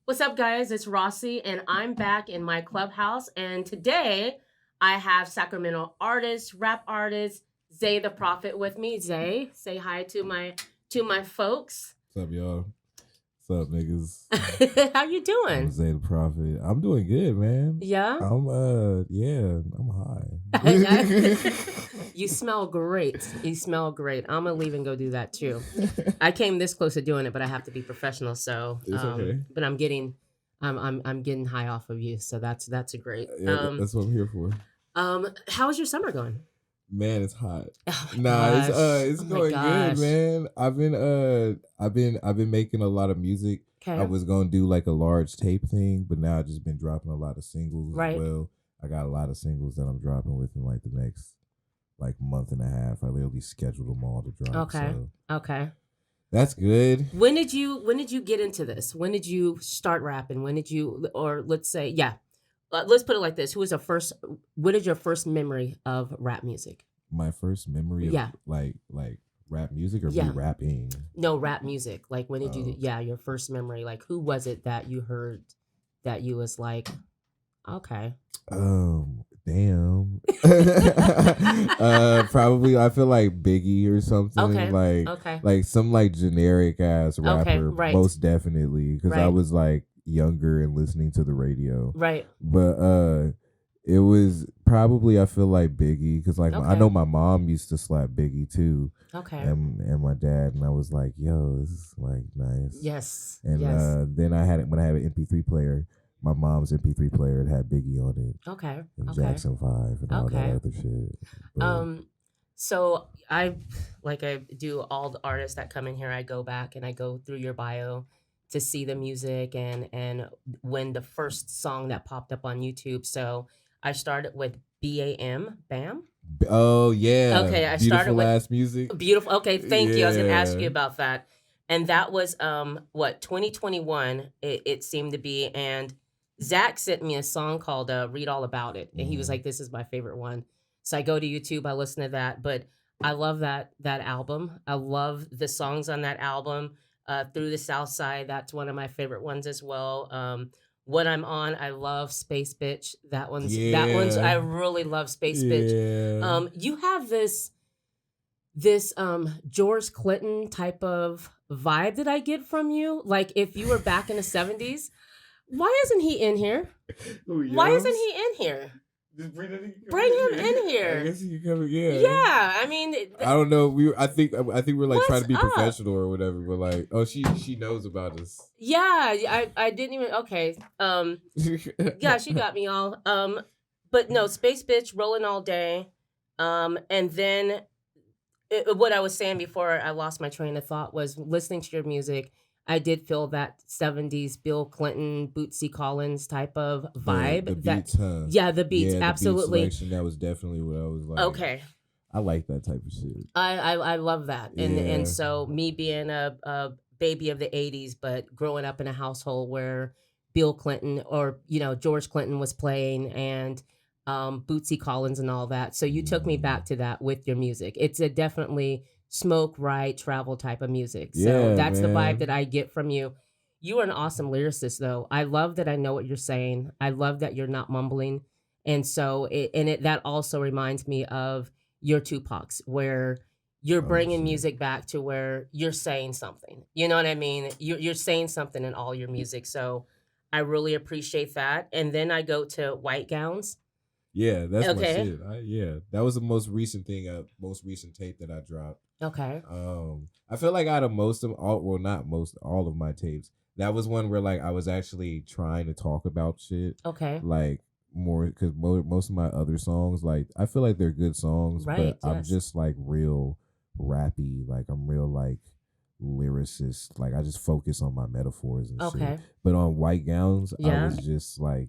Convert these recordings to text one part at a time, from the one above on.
What's up, guys? It's Rossie, and I'm back in my clubhouse. And today I have Sacramento artist, rap artist, Zay the Prophet with me. Zay, say hi to my folks. What's up, y'all? What's up, niggas? How you I'm doing? Zay the Prophet. I'm doing good, man. Yeah. I'm high. You smell great. You smell great. I'm gonna leave and go do that too. I came this close to doing it, but I have to be professional. So, It's okay. but I'm getting high off of you. So that's great. Yeah, that's what I'm here for. How's your summer going? Man, it's hot. Oh my Nah, gosh. it's Oh my going good, gosh. man. I've been making a lot of music. I Okay. was gonna do like a large tape thing, but now I've just been dropping a lot of singles Right. as well. I got a lot of singles that I'm dropping within like the next like month and a half. I literally scheduled them all to drop. Okay. So Okay. that's good. When did you get into this? When did you start rapping? When did you, or let's say, yeah, let's put it like this. What is your first memory of rap music? My first memory of Yeah. like rap music or me Yeah. rapping. No, rap music. Like when did Oh. yeah, your first memory. Like who was it that you heard that you was like, okay. Damn. Probably I feel like Biggie or something. Okay. Like Okay. like some like generic ass Okay, rapper. right. Most definitely. Because I Right. was like younger and listening to the radio. Right. But it was probably I feel like Biggie because like I Okay. know my mom used to slap Biggie too. Okay. And my dad, and I was like, "Yo, this is like nice." Yes. And Yes. then when I had an MP3 player, my mom's MP3 player, it had Biggie on it Okay. and Okay. Jackson 5 and all that Okay. other shit. But, So I do all the artists that come in here. I go back and I go through your bio to see the music and when the first song that popped up on YouTube. So I started with BAM. oh yeah, Okay, I started beautiful with ass music. beautiful. Okay, thank you. I was gonna ask you Yeah. about that. And that was what 2021 it seemed to be. And Zach sent me a song called Read All About It. And he was Mhm. like, this is my favorite one. So I go to YouTube, I listen to that. But I love that album. I love the songs on that album. Through the South Side, that's one of my favorite ones as well. What I'm on, I love Space Bitch. That one's I Yeah. really love Space Bitch. Yeah. You have this George Clinton type of vibe that I get from you. Like if you were back in the 70s, why isn't he in here? Why isn't he in here? Just bring him in here. I guess he can come again. Yeah, I mean, I don't know. I think we're like trying to be What's up? professional or whatever. But like, oh, she knows about us. yeah, I didn't even okay. Yeah, she got me all. But no, Space Bitch, rolling all day. And then what I was saying before I lost my train of thought was listening to your music. I did feel that 70s Bill Clinton, Bootsy Collins type of vibe. The beats, huh? Yeah, the beats, Yeah, the absolutely. beat selection, that was definitely what I was like. Okay. I like that type of shit. I love that. And Yeah. so me being a baby of the 80s, but growing up in a household where Bill Clinton or George Clinton was playing and Bootsy Collins and all that. So you took me back to that with your music. It's a definitely smoke, right, travel type of music. So Yeah, that's the man. vibe that I get from you. You are an awesome lyricist though. I love that I know what you're saying. I love that you're not mumbling. And so that also reminds me of your Tupacs where you're Oh, bringing shit. music back to where you're saying something. You know what I mean? You're saying something in all your music. So I really appreciate that. And then I go to White Gowns. Yeah, that's my Okay. shit. Yeah, that was the most recent thing, most recent tape that I dropped. Okay. I feel like out of most of all of my tapes, that was one where like I was actually trying to talk about shit. Okay. Like more because most of my other songs, like I feel like they're good songs, Right, but I'm yes. just like real rappy. Like I'm real like lyricist. Like I just focus on my metaphors and Okay. shit. But on White Gowns, I Yeah. was just like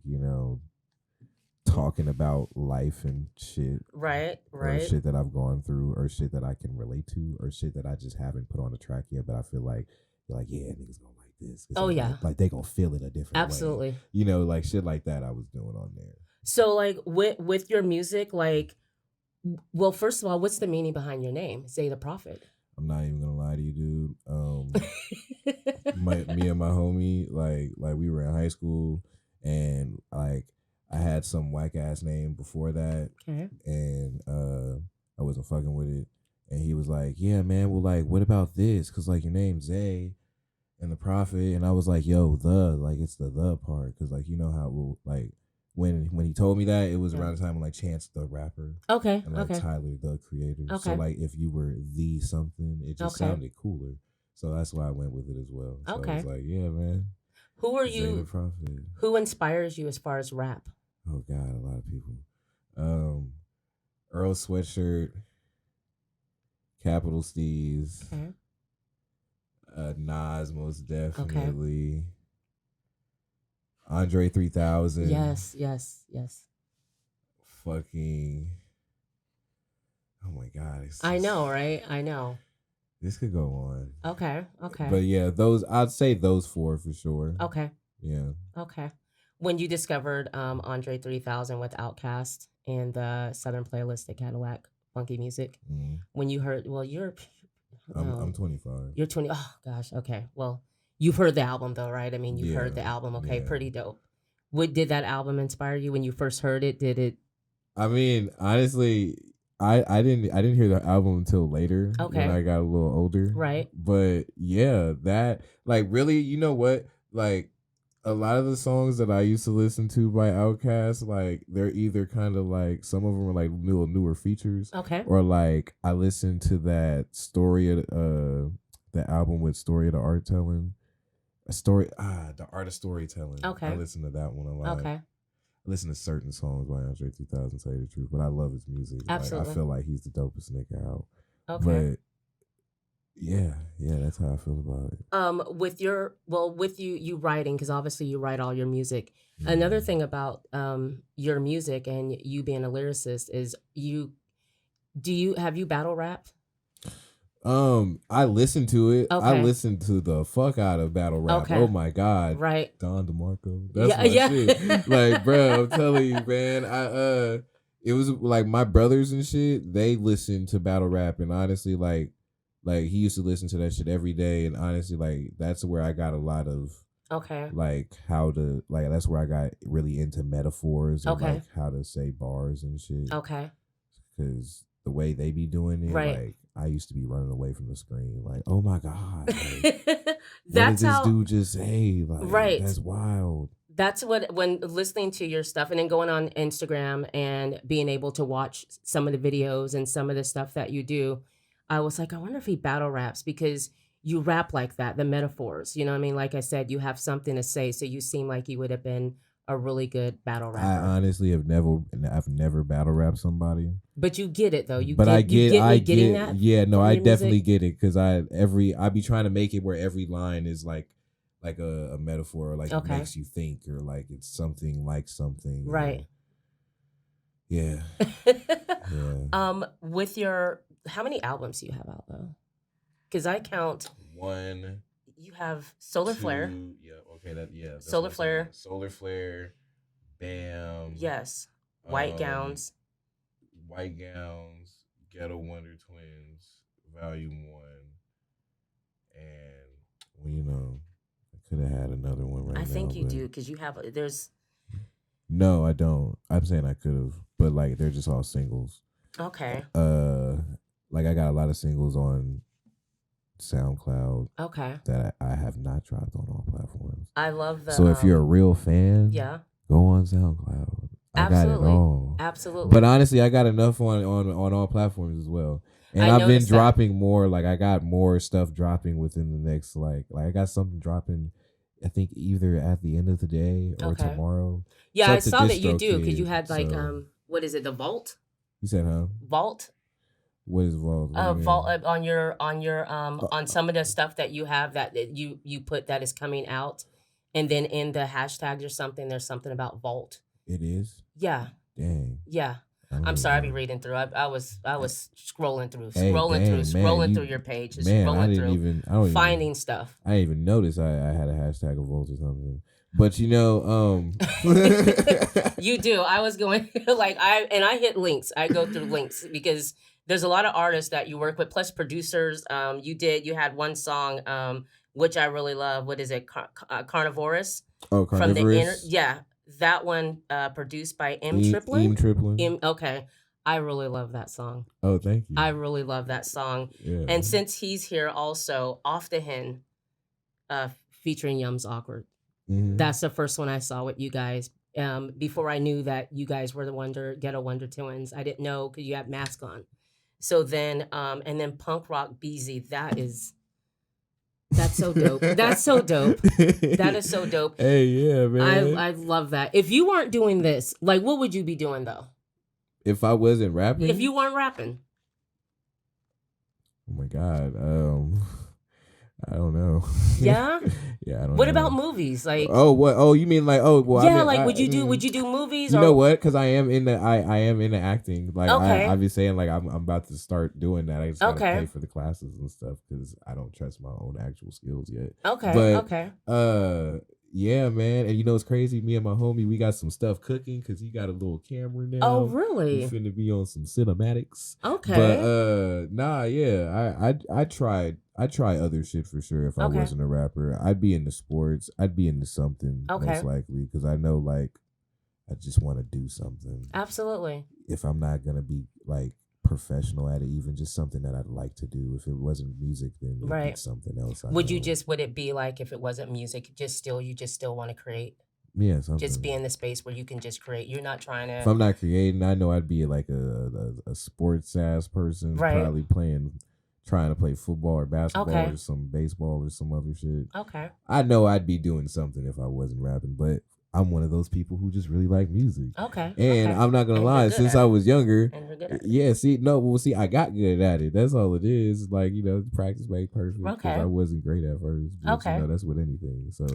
talking about life and shit. Right. Or shit that I've gone through, or shit that I can relate to, or shit that I just haven't put on the track yet. But I feel like you're like, yeah, niggas gonna like this. Oh, yeah. Like they gonna feel it a different way. Absolutely. Like shit like that. I was doing on there. So like with your music, like, well, first of all, what's the meaning behind your name, Zay the Prophet? I'm not even gonna lie to you, dude. me and my homie, like we were in high school, and like I had some whack ass name before that, Okay. and I wasn't fucking with it, and he was like, "Yeah, man, well, like, what about this? Cause like your name's Zay and the Prophet," and I was like, "Yo, like it's the part, cause like you know how we'll like." When he told me that, it was Yeah. around the time when like Chance the Rapper Okay. and like Okay. Tyler the Creator. So Okay. like if you were the something, it just Okay. sounded cooler. So that's why I went with it as well. So I Okay. was like, yeah, man. Who are Zay the you? Prophet. Who inspires you as far as rap? Oh God, a lot of people. Earl Sweatshirt, Capital Steez, Okay. Nas most Okay. definitely. Andre 3000. Yes. Yes. Yes. Fucking. Oh my God. It's I just, know, right? I know. this could go on. Okay. Okay. But yeah, I'd say those four for sure. Okay. Yeah. Okay. When you discovered Andre 3000 with Outkast and the Southern playlist at Cadillac Funky Music, Mm. when you heard, well, I'm 25. you're 20. Oh gosh. Okay. Well, you've heard the album though, right? I mean, you've Yeah. heard the album. Okay. Yeah. Pretty dope. What did that album inspire you when you first heard it? Did it? I mean, honestly, I didn't hear the album until later Okay. when I got a little older. Right. But yeah, that like really, you know what? Like a lot of the songs that I used to listen to by Outkast, like they're either kind of like some of them are like little newer features, Okay. or like I listened to that story of the album with Story of the Art Telling, the Art of Storytelling. Okay. I listened to that one a lot. Okay. I listen to certain songs by Andre 3000, tell you the truth, but I love his music. Absolutely. Like, I feel like he's the dopest nigga out. Okay. But yeah, that's how I feel about it. With you writing, because obviously you write all your music. Another thing about your music and you being a lyricist is have you battle rapped? I listened to it. I Okay. listened to the fuck out of battle rap. Okay. Oh my God. Right. Don DeMarco. That's Yeah, my yeah. shit. Like, bro, I'm telling you, man. It was like my brothers and shit, they listened to battle rap, and honestly, like he used to listen to that shit every day, and honestly, like that's where I got a lot of Okay. like how to like that's where I got really into metaphors and Okay. like how to say bars and shit. Okay. Because the way they be doing it, Right. like I used to be running away from the screen, like, oh my God, like, That's what did how. this dude just say? Like, Right. that's wild. That's what, when listening to your stuff and then going on Instagram and being able to watch some of the videos and some of the stuff that you do, I was like, I wonder if he battle raps, because you rap like that, the metaphors, you know what I mean? Like I said, you have something to say. So you seem like you would have been a really good battle rapper. I honestly I've never battle rapped somebody. But you get it though. You get getting that? Yeah, no, I definitely music? get it, because I be trying to make it where every line is like a metaphor, or like Okay. it makes you think, or like it's something like something. Right. Yeah. Yeah. With your, how many albums do you have out though? Because I count 1. You have Solar 2, Flare. Yeah. Okay. That's Solar what I'm Flare. saying. Solar Flare. Bam. Yes. White Gowns. White Gowns. Ghetto Wonder Twins. Volume 1. And well, you know, I could have had another one right now. I think you do, because you have there's. No, I don't. I'm saying I could have, but like they're just all singles. Okay. Like I got a lot of singles on SoundCloud. Okay. That I have not dropped on all platforms. I love the. So if you're a real fan, yeah, go on SoundCloud. Absolutely. I got it all. Absolutely. But honestly, I got enough on all platforms as well. And I've been dropping more. Like I got more stuff dropping within the next like I got something dropping, I think either at the end of the day or tomorrow. Yeah, I saw that you do, because you had like what is it, the Vault? You said, huh? Vault? What is Vault? Vault on your on some of the stuff that you have that you put that is coming out, and then in the hashtags or something, there's something about Vault. It is? Yeah. Dang. Yeah. I'm sorry, I be reading through. I was scrolling through your page, finding stuff. I didn't even notice I had a hashtag of Volt or something. But you know, you do. I was going like I hit links. I go through links because there's a lot of artists that you work with, plus producers. You had one song which I really love. What is it? Carnivorous Oh, from the inner. Carnivorous. Yeah, that one produced by M Eam Triplin. Triplin. Okay, I really love that song. Oh, thank you. I really love that song. Yeah. And since he's here also, Off the Hen, featuring Yums Awkward. Mm-hmm. That's the first one I saw with you guys. Before I knew that you guys were the Ghetto Wonder Twins. I didn't know because you had mask on. So then, and then Punk Rock BZ, that's so dope. That's so dope. That is so dope. Hey, yeah, man. I love that. If you weren't doing this, like, what would you be doing though? If I wasn't rapping? If you weren't rapping. Oh my God. I don't know. Yeah? Yeah, I don't What know. about movies? Like, oh, what? Oh, you mean like, oh, well, yeah, I mean, like, would you do movies? You or know what? Because I am into acting. Like, Okay. I've been saying like I'm about to start doing that. I just gotta Okay. pay for the classes and stuff because I don't trust my own actual skills yet. Okay. But, okay. Yeah, man. And you know it's crazy? Me and my homie, we got some stuff cooking because he got a little camera now. Oh, We really? finna be on some cinematics. Okay. But nah, yeah. I try other shit for sure if I Okay. wasn't a rapper. I'd be into sports. I'd be into something Okay. most likely because I know like I just want to do something. Absolutely. If I'm not gonna be like professional at it, even just something that I'd like to do. If it wasn't music, then it'd Right. be something else. Would it be like if it wasn't music, you just still want to create? Yeah, something. Just be in the space where you can just create. You're not trying to. If I'm not creating, I know I'd be like a sports ass person, Right. probably trying to play football or basketball Okay. or some baseball or some other shit. Okay. I know I'd be doing something if I wasn't rapping, but I'm one of those people who just really like music. Okay. And okay. I'm not gonna And lie, you're good since at I it. was younger, And you're good at it. yeah, I got good at it. That's all it is. Like, practice make perfect. 'Cause Okay. I wasn't great at first. But, Okay. that's with anything. So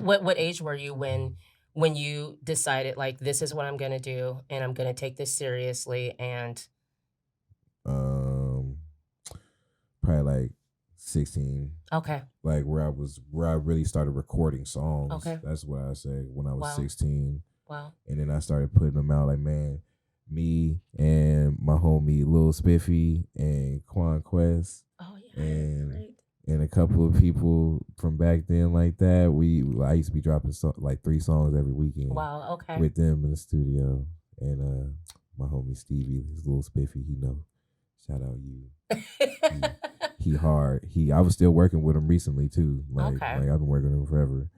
What age were you when you decided like this is what I'm gonna do and I'm gonna take this seriously and probably like 16. Okay. Like where I really started recording songs. Okay. That's what I say when I was Wow. 16. Wow. And then I started putting them out like, man, me and my homie Lil Spiffy and Quan Quest Oh yeah. and Great. and a couple of people from back then like that. I used to be dropping like 3 songs every weekend. Wow. Okay. With them in the studio. And my homie Stevie, his Lil Spiffy, he know. Shout out you. He hard. I was still working with him recently too. Like Okay. I've been working with him forever.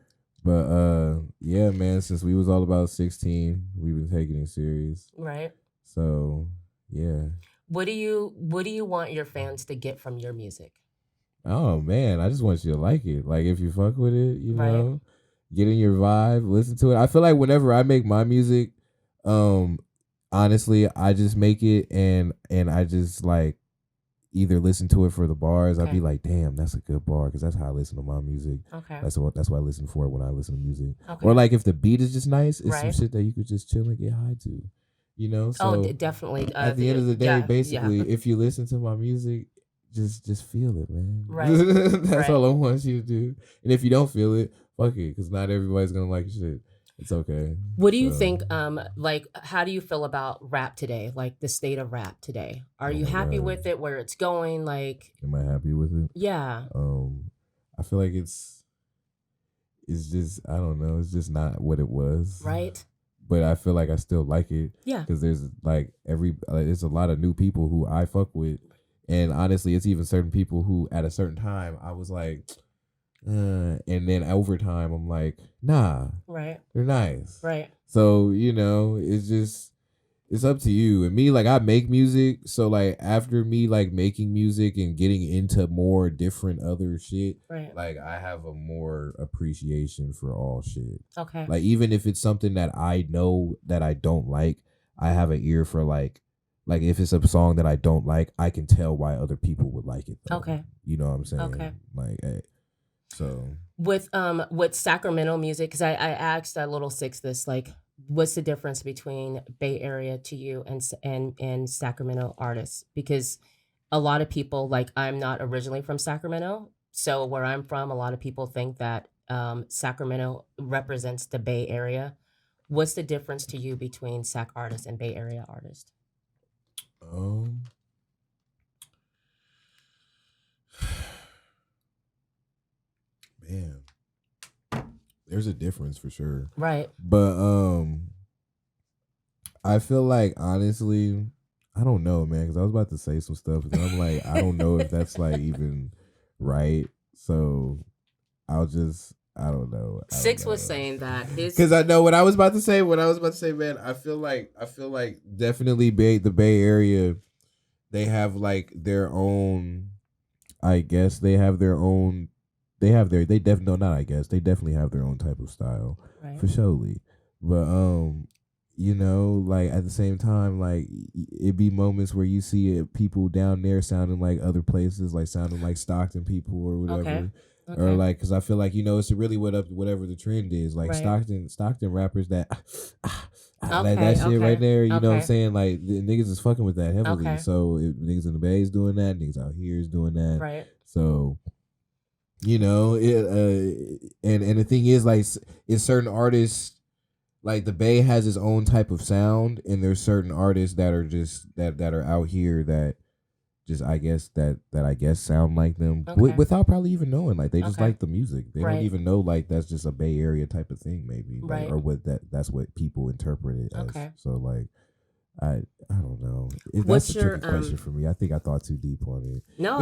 But yeah, man, since we was all about 16, we've been taking it serious. Right. So yeah. What do you want your fans to get from your music? Oh man, I just want you to like it. Like if you fuck with it, Right. get in your vibe, listen to it. I feel like whenever I make my music, honestly, I just make it and I just like either listen to it for the bars. Okay. I'd be like, damn, that's a good bar, because that's how I listen to my music. Okay. That's what I listen for when I listen to music. Okay. Or like if the beat is just nice, it's some Right. shit that you could just chill and get high to. So definitely. at the end of the day, yeah, basically, yeah. if you listen to my music, just feel it, man. Right. That's Right. all I want you to do. And if you don't feel it, fuck it, because not everybody's gonna like shit. It's okay. What do you think? Like, how do you feel about rap today? Like the state of rap today. Are you my happy God. with it? Where it's going? Like, Am I happy with it? yeah. I feel like it's just, I don't know, it's just not what it was. Right. But I feel like I still like it. Yeah. Because there's like there's a lot of new people who I fuck with, and honestly, it's even certain people who at a certain time I was like, and then over time I'm like, nah, Right. they're nice. Right. So it's up to you. And me, like, I make music, so like after me like making music and getting into more different other shit, Right. like I have a more appreciation for all shit. Okay. Like even if it's something that I know that I don't like, I have an ear for like if it's a song that I don't like, I can tell why other people would like it though. Okay. You know what I'm saying? Okay. Like, hey, so With Sacramento music, because I asked Little Six this, like, what's the difference between Bay Area to you and Sacramento artists? Because a lot of people, like, I'm not originally from Sacramento, so where I'm from, a lot of people think that Sacramento represents the Bay Area. What's the difference to you between Sac artists and Bay Area artists? There's a difference for sure. Right. But I feel like honestly, I don't know, man, because I was about to say some stuff, and I'm like, I don't know if that's like even right. So I don't know. Six was saying that his because I know what I was about to say. What I was about to say, man, I feel like definitely the Bay Area, they have like their own. I guess they have their own. They definitely no, not I guess they definitely have their own type of style right. for surely. But you know, like at the same time, like it be moments where you see people down there sounding like other places, like sounding like Stockton people or whatever. Okay. Or like, cause I feel like it's really whatever the trend is. Like right. Stockton rappers that Okay, that shit right there. You know what I'm okay. saying? Like the niggas is fucking with that heavily. Okay. So if niggas in the Bay is doing that, niggas out here is doing that. Right. So you know it. And the thing is, like, in certain artists, like the Bay has its own type of sound, and there's certain artists that are just that are out here that just I guess that I guess sound like them Okay. without probably even knowing. Like they just Okay. like the music. They Right. don't even know like that's just a Bay Area type of thing, maybe. Like, Right. or what that's what people interpret it as. Okay. So like I don't know. That's What's a your tricky question for me. I think I thought too deep on it. No,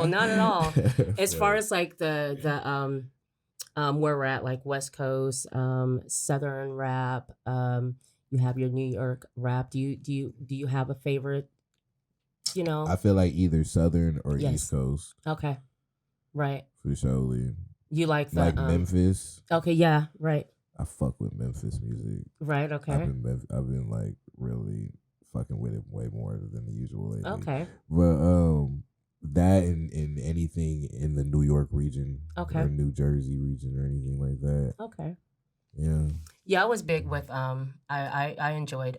not at all. As far as like the where we're at, like West Coast, Southern rap, you have your New York rap. Do you have a favorite? You know? I feel like either Southern or Yes. East Coast Okay. Right. for surely. You like the Like Memphis. Okay, yeah, right. I fuck with Memphis music. Right, okay. I've been like really fucking with it way more than the usual lately. Okay. But that and anything in the New York region Okay. or New Jersey region or anything like that. Okay. Yeah. Yeah, I was big with I enjoyed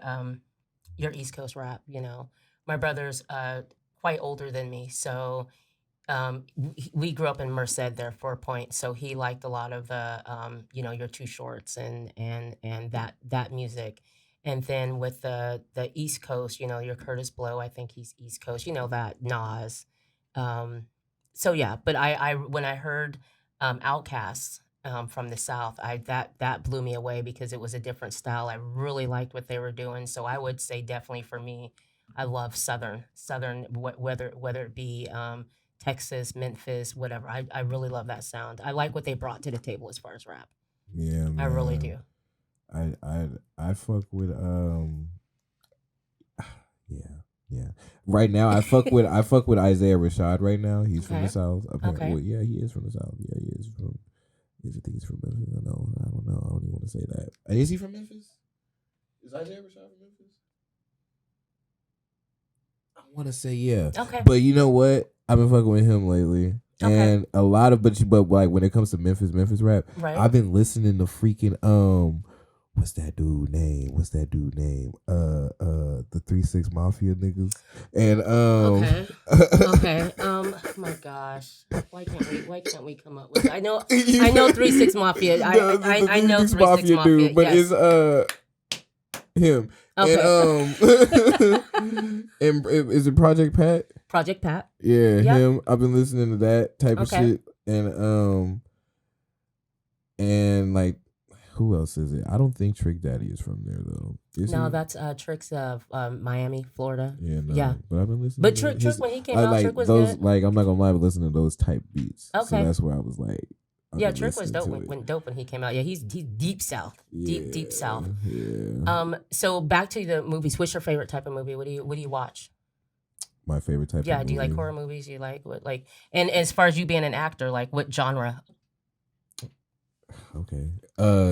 your East Coast rap, you know. My brother's quite older than me, so we grew up in Merced there for a point, so he liked a lot of the your Too Shorts and that music. And then with the East Coast, your Curtis Blow, I think he's East Coast, that Nas. So yeah, but I when I heard Outkast from the South, I that blew me away because it was a different style. I really liked what they were doing, so I would say definitely for me, I love Southern, whether it be Texas, Memphis, whatever. I really love that sound. I like what they brought to the table as far as rap. Yeah, man. I really do. I fuck with yeah. Right now I fuck with Isaiah Rashad right now. He's from the South. Apparently. Okay. Well, yeah, he is from the South. Yeah, he is from I think he's from Memphis. I don't know. I don't even want to say that. Is he from Memphis? Is Isaiah Rashad from Memphis? I want to say yeah. Okay. But you know what? I've been fucking with him lately. Okay. And a lot of but like when it comes to Memphis rap, Right. I've been listening to freaking what's that dude name? The 3-6 Mafia niggas. And Okay. Oh my gosh. Why can't we come up with I know 3-6 Mafia. I know 3-6 Mafia, dude, but yes. it's him. Okay. And is it Project Pat? Project Pat. Yeah, Yep. him. I've been listening to that type of Okay. shit. And like who else is it? I don't think Trick Daddy is from there though. No, he? that's Trick's of Miami, Florida. Yeah, no. Yeah. But I've been listening. But to Trick when he came out, like Trick was those. good. Like I'm not gonna lie, but listening to those type beats. So Okay. that's where I was like. Yeah, Trick was dope when he came out. Yeah, he's deep South, deep South. Yeah. So back to the movies. What's your favorite type of movie? What do you watch? My favorite type. Yeah, of movie. do you like horror movies? You like what like? And as far as you being an actor, like what genre? Okay.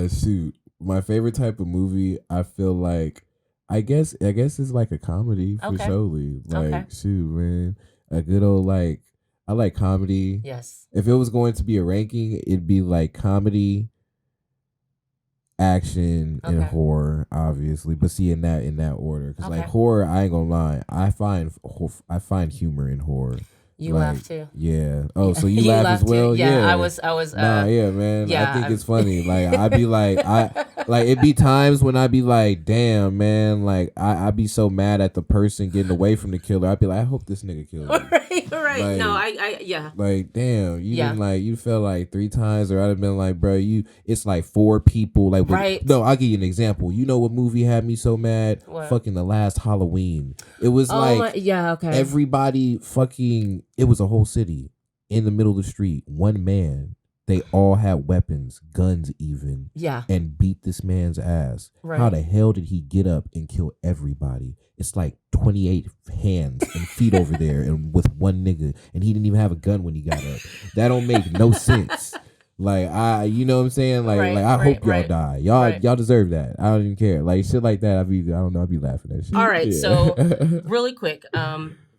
Shoot. My favorite type of movie, I feel like, I guess it's like a comedy for Okay. surely. Like, Okay. shoot, man, a good old like, I like comedy. Yes. If it was going to be a ranking, it'd be like comedy, action, and Okay. horror, obviously. But see, in that order, because like Okay. horror, I ain't gonna lie, I find humor in horror. You Like, laugh too. Yeah. Oh, so you laugh as too. well? Yeah, Yeah. I was. Nah, yeah, man. yeah, I think it's funny. Like I'd be like, Like it be times when I be like, damn man, like I be so mad at the person getting away from the killer. I'd be like, I hope this nigga kills me. Right. No, Like yeah. like damn, you Yeah. didn't like you fell like 3 times, or I'd have been like, bro, it's like 4 people. Like Right. no, I'll give you an example. You know what movie had me so mad? What? Fucking The Last Halloween. It was like yeah, okay. everybody fucking. It was a whole city in the middle of the street. One man. They all had weapons, guns even. Yeah. And beat this man's ass. Right. How the hell did he get up and kill everybody? It's like 28 hands and feet over there and with one nigga. And he didn't even have a gun when he got up. That don't make no sense. Like you know what I'm saying? Like I hope y'all die. Y'all deserve that. I don't even care. Like shit like that. I don't know. I'd be laughing at shit. All right. Yeah. So really quick,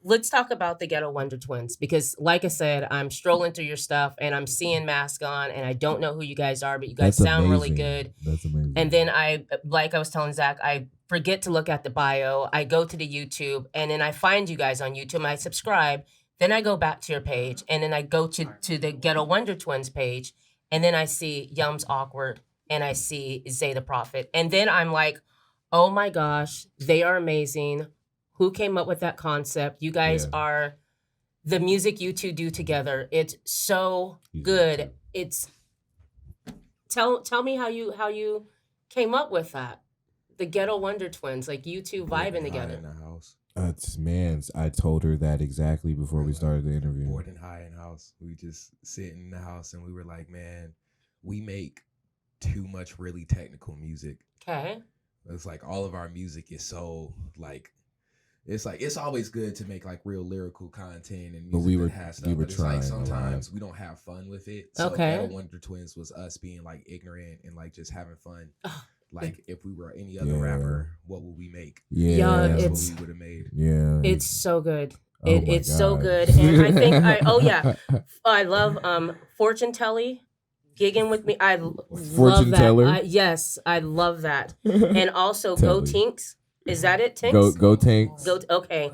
let's talk about the Ghetto Wonder Twins, because like I said, I'm strolling through your stuff and I'm seeing Mask On, and I don't know who you guys are, but you guys sound really good. That's amazing. And then like I was telling Zach, I forget to look at the bio. I go to the YouTube, and then I find you guys on YouTube. I subscribe. Then I go back to your page, and then I go to the Ghetto Wonder Twins page, and then I see Yum's Awkward, and I see Zay the Prophet. And then I'm like, oh my gosh, they are amazing. Who came up with that concept? You guys are the music you two do together. It's so good. It's tell me how you came up with that. The Ghetto Wonder Twins, like you two vibing together. In the house. I told her that exactly before we started the interview. Bored and high in the house. We just sitting in the house and we were like, man, we make too much really technical music. Okay. It's like all of our music is so like it's always good to make like real lyrical content and music but we were it's trying. Like sometimes we don't have fun with it. So okay. Ghetto Wonder Twins was us being like ignorant and like just having fun. Like if we were any other rapper, what would we make? Yeah, that's what we would have made. Yeah, it's so good. It's God. so good, and I think I love Fortune Telly gigging with me. I love that. Teller. Yes, I love that, and also Go Tinks. Is that it, Tinks? Go Tanks. Okay.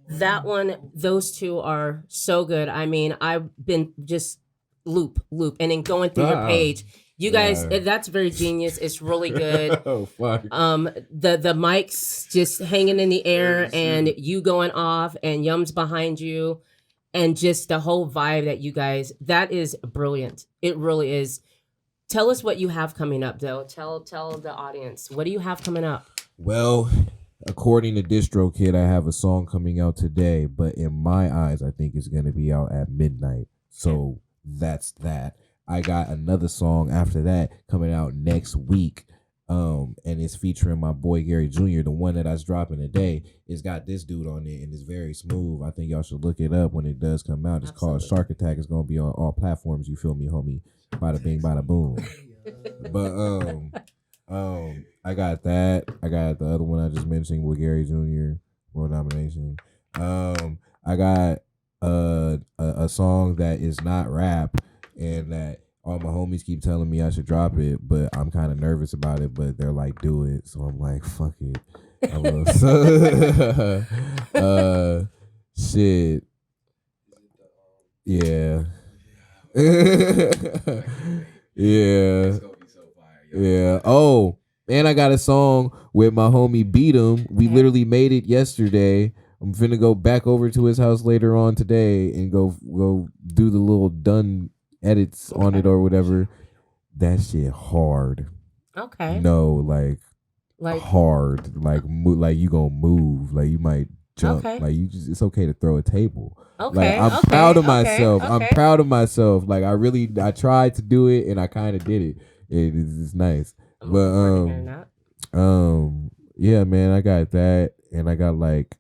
That one, those two are so good. I mean, I've been just loop, and then going through your page. You guys, that's very genius. It's really good. Oh fuck. The mics just hanging in the air and you going off and Yum's behind you, and just the whole vibe that you guys, that is brilliant. It really is. Tell us what you have coming up, though. Tell the audience, what do you have coming up? Well, according to DistroKid, I have a song coming out today, but in my eyes, I think it's going to be out at midnight. So that's that. I got another song after that coming out next week, and it's featuring my boy Gary Jr., the one that I was dropping today. It's got this dude on it, and it's very smooth. I think y'all should look it up when it does come out. It's called Shark Attack. It's going to be on all platforms. You feel me, homie? Bada bing, bada boom. But I got that. I got the other one I just mentioned with Gary Jr. World Domination. I got a song that is not rap, and that all my homies keep telling me I should drop it, but I'm kind of nervous about it. But they're like, do it, so I'm like, fuck it. Shit. Yeah. Yeah. Yeah. Oh, and I got a song with my homie Beat 'em. We literally made it yesterday. I'm finna go back over to his house later on today and go do the little done edits on it or whatever. That shit hard. Okay. No, like hard. Like you gonna move. Like you might jump. Okay. Like it's okay to throw a table. Okay. Like I'm proud of myself. Okay. I'm proud of myself. Like I tried to do it and I kind of did it. It's nice. But yeah, man, I got that, and I got like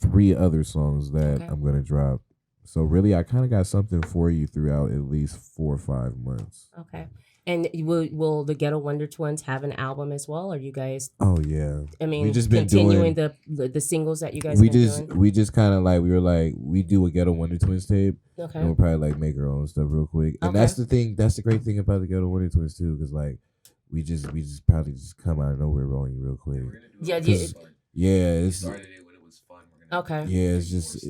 3 other songs that I'm gonna drop. So really, I kind of got something for you throughout at least 4 or 5 months. Okay. And will the Ghetto Wonder Twins have an album as well? Or you guys? Oh yeah. I mean, we just continuing the singles that you guys. We just kind of like we were like we do a Ghetto Wonder Twins tape. Okay. And we'll probably like make our own stuff real quick. And that's the thing. That's the great thing about the Ghetto Wonder Twins too, because like we just probably just come out of nowhere rolling real quick. Yeah. It's started it when it was fun. We're gonna it's just.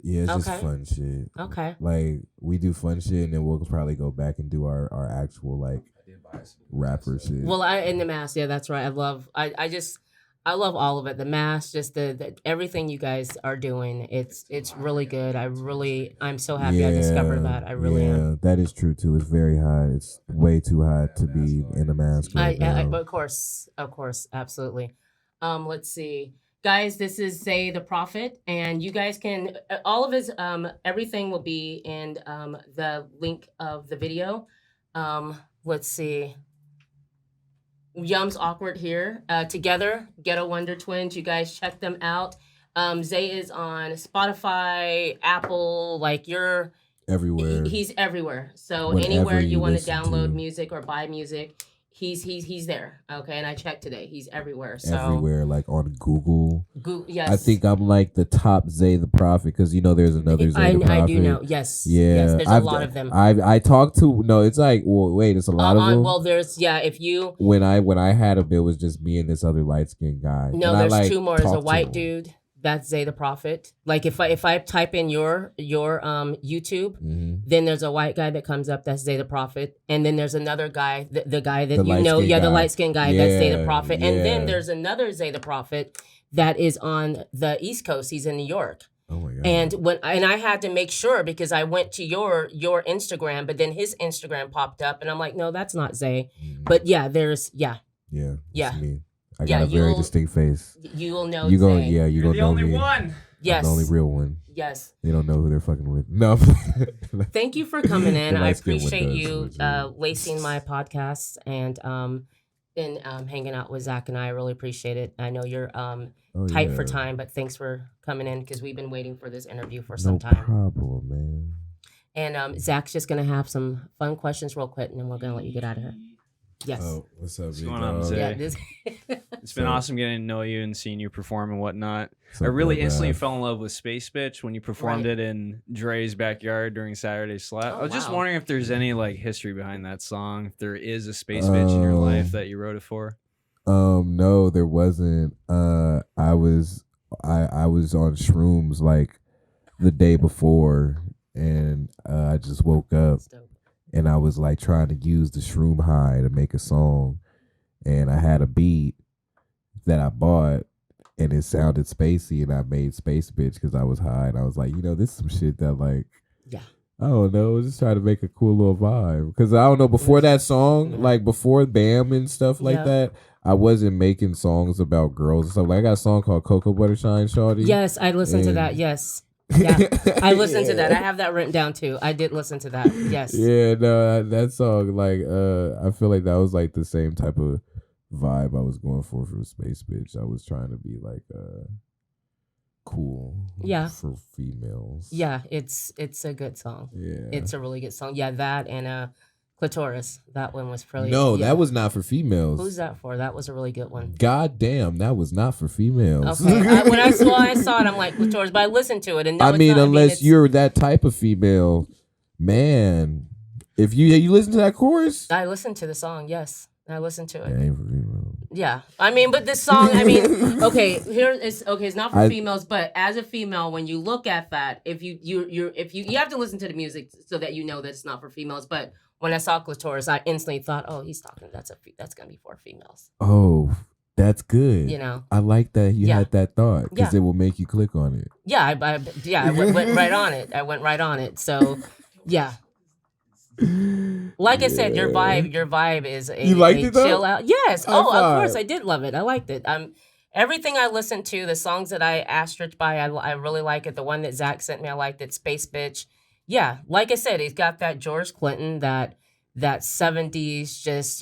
Yeah, it's just fun shit. Okay. Like we do fun shit, and then we'll probably go back and do our actual like. I did buy rapper shit. Well, in the mask, yeah, that's right. I love all of it. The mask, just the everything you guys are doing. It's really good. I'm so happy I discovered that. I really am. That is true too. It's very hot. It's way too hot to be in a mask right now. Of course, absolutely. Let's see, guys. This is Zay the Prophet, and you guys can all of his everything will be in the link of the video. Let's see. Yum's awkward here. Together, Ghetto Wonder Twins. You guys check them out. Zay is on Spotify, Apple. Like you're everywhere. He's everywhere. So Whenever anywhere you you want to listen download to. music or buy music, he's there. Okay, and I checked today. He's everywhere. So Everywhere, like on Google. Yes. I think I'm like the top Zay the Prophet because there's another Zay the Prophet. I do know. Yes. Yeah. Yes, there's a lot of them. I talked to it's like wait, it's a lot of them. Well, there's if you when I had him, it was just me and this other light skinned guy. No, and there's two more. There's a talked to white him. dude. That's Zay the Prophet. Like if I type in your YouTube, then there's a white guy that comes up. That's Zay the Prophet, and then there's another guy, the guy that the light skinned guy. That's Zay the Prophet, and then there's another Zay the Prophet that is on the East Coast. He's in New York. Oh my god! And I had to make sure because I went to your Instagram, but then his Instagram popped up, and I'm like, no, that's not Zay. But there's Yeah. It's me. I Yeah, got a very distinct face. You will know. You go, Zay. yeah, you You're gonna the know only me. one. Yes. I'm the only real one. Yes. They don't know who they're fucking with. No. Thank you for coming in. The I light-skinned appreciate one you does. lacing my podcast and hanging out with Zach and I really appreciate it. I know you're tight for time, but thanks for coming in because we've been waiting for this interview for some time. No problem, man. And Zach's just gonna have some fun questions real quick, and then we're gonna let you get out of here. Yes. Oh, what's up, big going on, dog? Zay? Yeah. It's been awesome getting to know you and seeing you perform and whatnot. So I really good, instantly man. fell in love with Space Bitch when you performed Right. it in Dre's backyard during Saturday Slap. Oh, I was just wow. wondering if there's any history behind that song. If there is a Space Bitch in your life that you wrote it for. No, there wasn't. I was on shrooms like the day before, and I just woke up. That's dope. And I was like trying to use the shroom high to make a song, and I had a beat that I bought, and it sounded spacey, and I made Space Bitch because I was high, and I was like, this is some shit that I don't know, just trying to make a cool little vibe because I don't know before that song, like before Bam and stuff like that, I wasn't making songs about girls and stuff. Like I got a song called Cocoa Butter Shine Shawty. Yes, I listened to that. Yes. Yeah, I listened to that. I have that written down too. I did listen to that. Yes. Yeah, no, that song, I feel like that was like the same type of vibe I was going for Space Bitch. I was trying to be cool. Yeah. For females. Yeah, it's a good song. Yeah. It's a really good song. Yeah, that and Clitoris. That one was pretty. No, yeah. that was not for females. Who's that for? That was a really good one. God damn, that was not for females. Okay. When I saw it, I'm like Clitoris, but I listened to it and no, I mean, unless it's, you're that type of female, man. If you listen to that chorus, I listened to the song. Yes, I listened to it it. ain't for females. Yeah, I mean, but this song, okay, it's not for females, but as a female, when you look at that, if you have to listen to the music so that you know that it's not for females, but when I saw Clitoris, I instantly thought, oh, he's talking, that's gonna be for females. Oh, that's good. I like that you had that thought because it will make you click on it. Yeah, I went right on it. I went right on it. So, yeah. Like I said, your vibe is a, you liked it though? Chill out. Yes. High Of five. course, I did love it. I liked it. Everything I listened to, the songs that I asterisked by, I really like it. The one that Zach sent me, I liked it. Space Bitch. Yeah, like I said, he's got that George Clinton, that 70s, just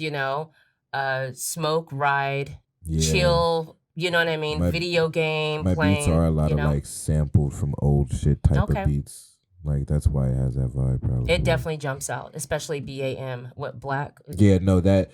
smoke, ride, chill. You know what I mean? Video game. My playing, beats are a lot of sampled from old shit type of beats. Like that's why it has that vibe. Probably it definitely jumps out, especially BAM. What Black? Yeah, no that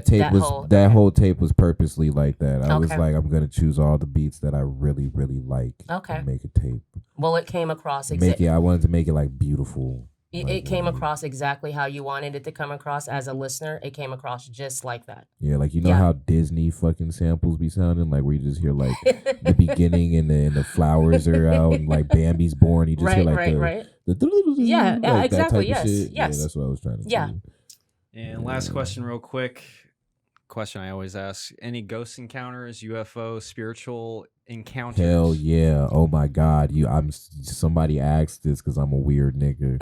tape whole tape was purposely like that. I was like, I'm gonna choose all the beats that I really really like. And make a tape. Well, it came across. I wanted to make it like beautiful. It came across exactly how you wanted it to come across as a listener. It came across just like that. Yeah, like how Disney fucking samples be sounding, like where you just hear like the beginning and the flowers are out, and like Bambi's born. You just hear like the yeah, like exactly. that type of Yes, shit. yes. Yeah, that's what I was trying to do. And last question, real quick. Question I always ask: any ghost encounters, UFO, spiritual encounters? Hell yeah! Oh my God, somebody asked this because I'm a weird nigga,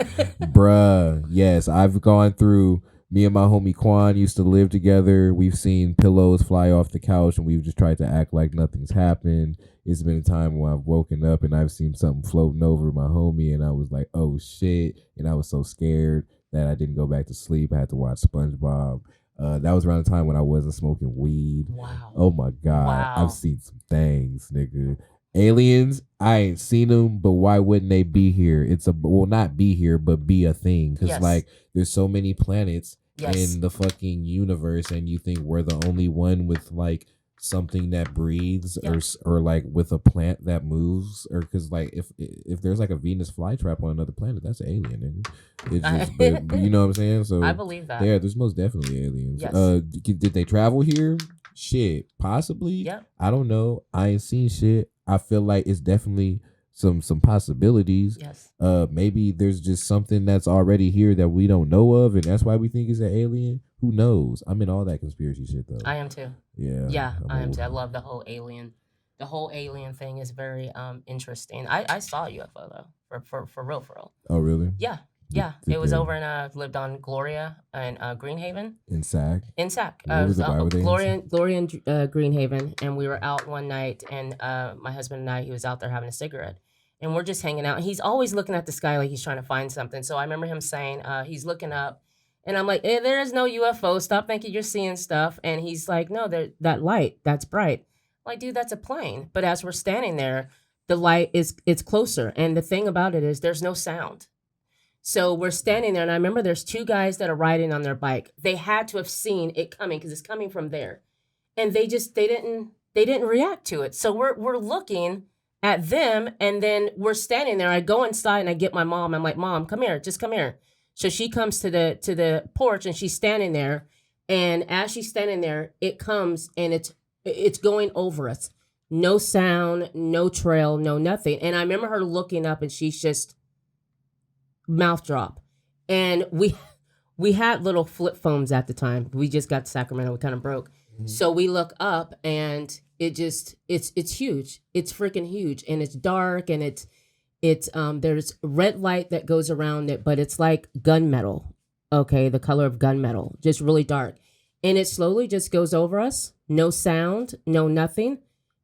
bruh. Yes, I've gone through. Me and my homie Quan used to live together. We've seen pillows fly off the couch, and we've just tried to act like nothing's happened. It's been a time when I've woken up and I've seen something floating over my homie, and I was like, "Oh shit!" And I was so scared that I didn't go back to sleep. I had to watch SpongeBob. That was around the time when I wasn't smoking weed. Wow. Oh my God. Wow. I've seen some things, nigga. Aliens, I ain't seen them, but why wouldn't they be here? Not be here, but be a thing. Because, Yes. like, there's so many planets Yes. in the fucking universe, and you think we're the only one with, like, something that breathes or like with a plant that moves, or because like if there's like a Venus flytrap on another planet, that's an alien. It's just, but you know what I'm saying? So I believe that. Yeah, there's most definitely aliens. Yes. Did they travel here? Shit, possibly. Yep. I don't know. I ain't seen shit. I feel like it's definitely some possibilities. Yes. Maybe there's just something that's already here that we don't know of, and that's why we think it's an alien. Who knows? I'm in all that conspiracy shit though. I am too. Yeah. Yeah, I am too. I love the whole alien. The whole alien thing is very interesting. I saw a UFO though, for real, for real. Oh really? Yeah. Yeah, it was over in lived on Gloria and Greenhaven. In Sac. In Sac. Where was it? Why were they in Gloria and Greenhaven, and we were out one night, and my husband and I, he was out there having a cigarette, and we're just hanging out. He's always looking at the sky like he's trying to find something. So I remember him saying, he's looking up, and I'm like, there is no UFO. Stop thinking you're seeing stuff. And he's like, no, that light, that's bright. I'm like, dude, that's a plane. But as we're standing there, the light it's closer, and the thing about it is there's no sound. So we're standing there, and I remember there's two guys that are riding on their bike. They had to have seen it coming because it's coming from there, and they didn't react to it. So we're looking at them, and then we're standing there. I go inside and I get my mom. I'm like, Mom, come here, just come here. So she comes to the porch, and she's standing there, and as she's standing there, it comes and it's going over us. No sound, no trail, no nothing. And I remember her looking up, and she's just mouth drop. And we had little flip phones at the time. We just got to Sacramento. We kind of broke. Mm-hmm. So we look up, and it's huge. It's freaking huge, and it's dark, and it's there's red light that goes around it, but it's like gunmetal. Okay, the color of gunmetal, just really dark. And it slowly just goes over us. No sound, no nothing.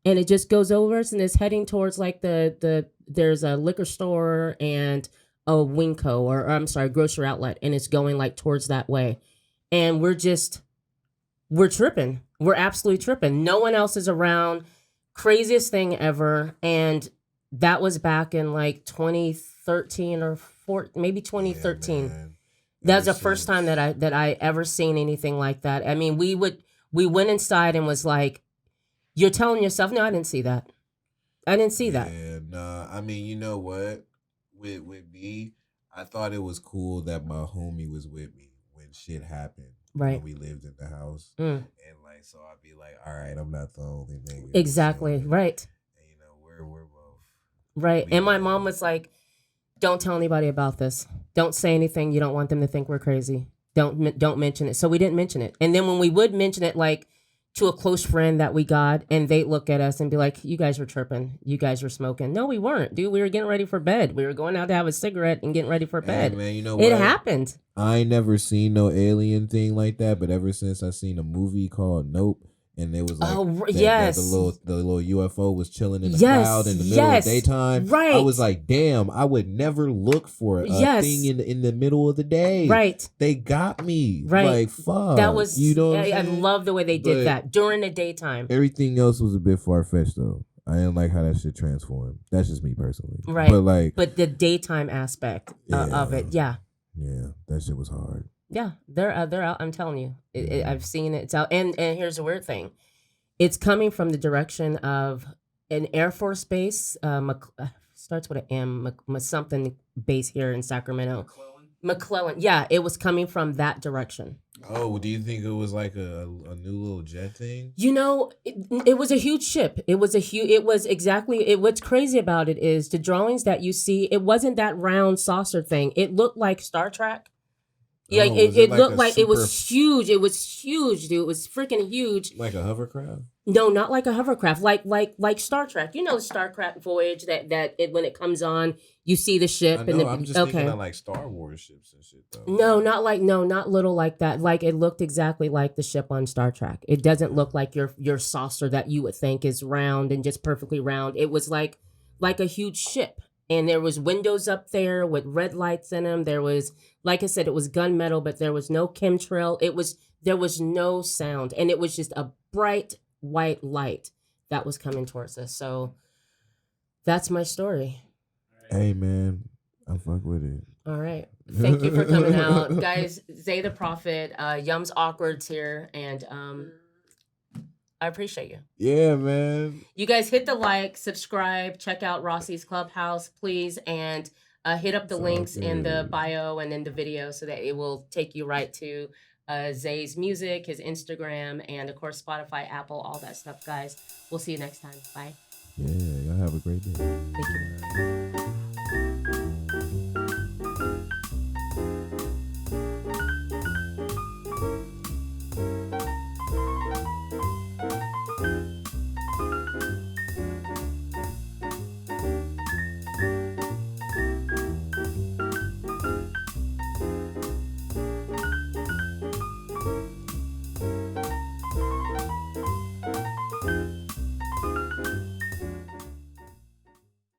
And it just goes over us, and it's heading towards like there's a liquor store and a Winco or I'm sorry, grocery outlet, and it's going like towards that way. And we're tripping. We're absolutely tripping. No one else is around. Craziest thing ever. And that was back in like 2013 or maybe 2013. Yeah, That's the first time that I ever seen anything like that. I mean, we went inside and was like, you're telling yourself, no, I didn't see that. I didn't see that. Yeah, nah. I mean, you know what? With me, I thought it was cool that my homie was with me when shit happened. Right. When we lived in the house. Mm. And like, so I'd be like, all right, I'm not the only nigga. Exactly. Right. And, you know, we're both. Right. And my mom was like, don't tell anybody about this. Don't say anything. You don't want them to think we're crazy. Don't mention it. So we didn't mention it. And then when we would mention it, like to a close friend that we got, and they look at us and be like, you guys were tripping. You guys were smoking. No, we weren't, dude. We were getting ready for bed. We were going out to have a cigarette and getting ready for bed. Hey, man, you know it what? happened. I ain't never seen no alien thing like that, but ever since I seen a movie called Nope, and it was like the little UFO was chilling in the cloud in the middle of the daytime. Right. I was like, damn, I would never look for a thing in the middle of the day. Right. They got me. Right. Like, fuck. That was, you know what I love the way they did that during the daytime. Everything else was a bit far-fetched, though. I didn't like how that shit transformed. That's just me personally. Right. But the daytime aspect of it, yeah. Yeah, that shit was hard. Yeah, they're out. I'm telling you, I've seen it. It's out, and here's the weird thing: it's coming from the direction of an Air Force base. Starts with an M, something base here in Sacramento. McClellan. Yeah, it was coming from that direction. Oh, do you think it was like a new little jet thing? You know, it was a huge ship. What's crazy about it is the drawings that you see, it wasn't that round saucer thing. It looked like Star Trek. Yeah, Oh, it, was it like looked a like it was super- huge. It was huge, dude. It was freaking huge. like a hovercraft? No, not like a hovercraft, like Star Trek. You know, the Star Trek voyage that it, when it comes on, you see the ship I and know. the I'm just thinking of like Star Wars ships and shit though. No, not little like that. Like it looked exactly like the ship on Star Trek. It doesn't look like your saucer that you would think is round and just perfectly round. It was like a huge ship. And there was windows up there with red lights in them. There was, like I said, it was gunmetal, but there was no chemtrail. There was no sound, and it was just a bright white light that was coming towards us. So that's my story. Hey man, I fuck with it. All right. Thank you for coming out. Guys, Zay the Prophet, Yum's Awkwards here, and I appreciate you. Yeah, man. You guys hit the like, subscribe, check out Rossie's Clubhouse, please, and hit up the It's all links in the good. bio and in the video so that it will take you right to Zay's music, his Instagram, and of course Spotify, Apple, all that stuff, guys. We'll see you next time. Bye. Yeah, y'all have a great day. Thank you.